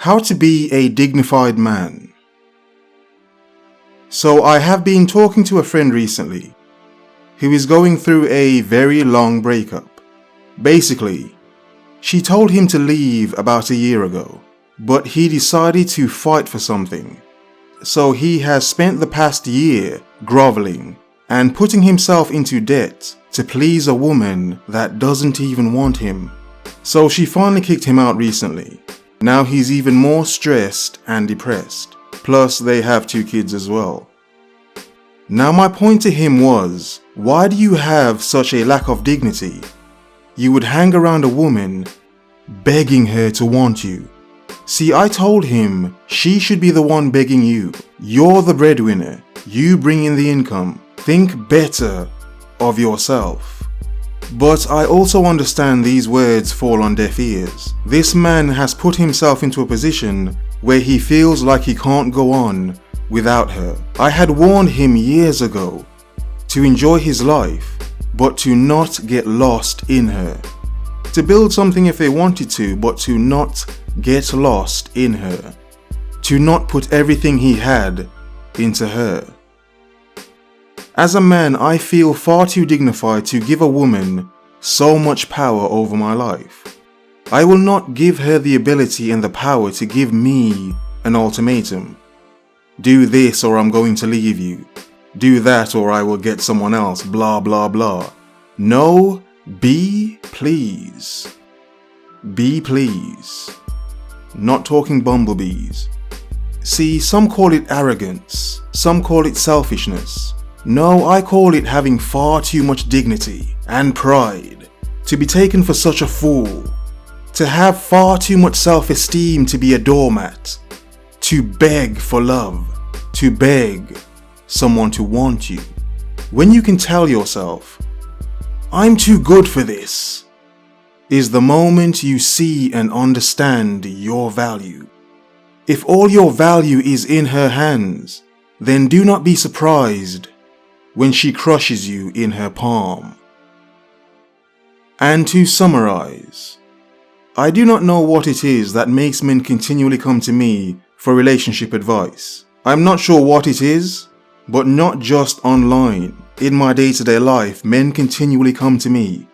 How to be a dignified man. So I have been talking to a friend recently who is going through a very long breakup. Basically, she told him to leave about a year ago, but he decided to fight for something. So he has spent the past year groveling and putting himself into debt to please a woman that doesn't even want him. So she finally kicked him out recently. Now he's even more stressed and depressed. Plus they have 2 kids as well. Now my point to him was, why do you have such a lack of dignity? You would hang around a woman begging her to want you. See, I told him she should be the one begging you. You're the breadwinner. You bring in the income. Think better of yourself. But I also understand these words fall on deaf ears. This man has put himself into a position where he feels like he can't go on without her. I had warned him years ago to enjoy his life, but to not get lost in her. To build something if they wanted to, but to not get lost in her. To not put everything he had into her. As a man, I feel far too dignified to give a woman so much power over my life. I will not give her the ability and the power to give me an ultimatum. Do this or I'm going to leave you. Do that or I will get someone else, blah blah blah. No, be please. Be please. Not talking bumblebees. See, some call it arrogance, some call it selfishness. No, I call it having far too much dignity and pride, to be taken for such a fool, to have far too much self-esteem to be a doormat, to beg for love, to beg someone to want you. When you can tell yourself, I'm too good for this, is the moment you see and understand your value. If all your value is in her hands, then do not be surprised when she crushes you in her palm. And to summarize, I do not know what it is that makes men continually come to me for relationship advice. I'm not sure what it is, but not just online. In my day-to-day life, men continually come to me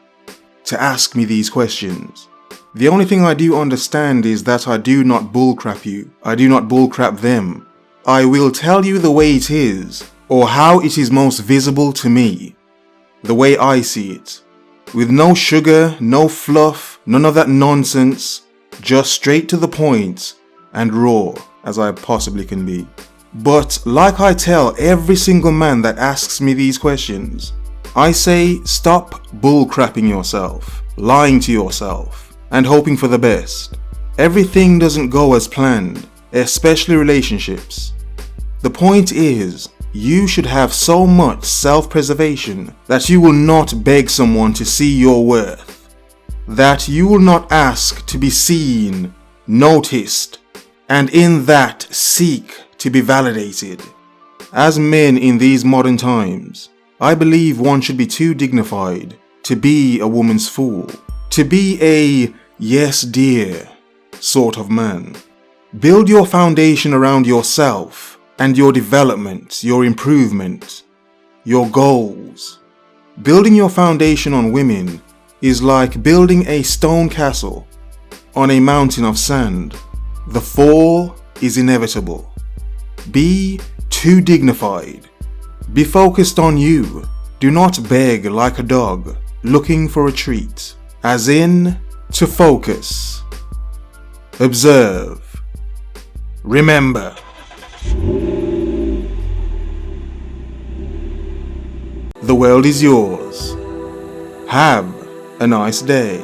to ask me these questions. The only thing I do understand is that I do not bullcrap you. I do not bullcrap them. I will tell you the way it is, or how it is most visible to me, the way I see it, with no sugar, no fluff, none of that nonsense, just straight to the point and raw as I possibly can be. But like I tell every single man that asks me these questions, I say stop bullcrapping yourself, lying to yourself, and hoping for the best. Everything doesn't go as planned, especially relationships. The point is, you should have so much self-preservation that you will not beg someone to see your worth, that you will not ask to be seen, noticed, and in that seek to be validated. As men in these modern times, I believe one should be too dignified to be a woman's fool, to be a yes dear sort of man. Build your foundation around yourself and your development, your improvement, your goals. Building your foundation on women is like building a stone castle on a mountain of sand. The fall is inevitable. Be too dignified. Be focused on you. Do not beg like a dog looking for a treat. As in, to focus. Observe. Remember. The world is yours. Have a nice day.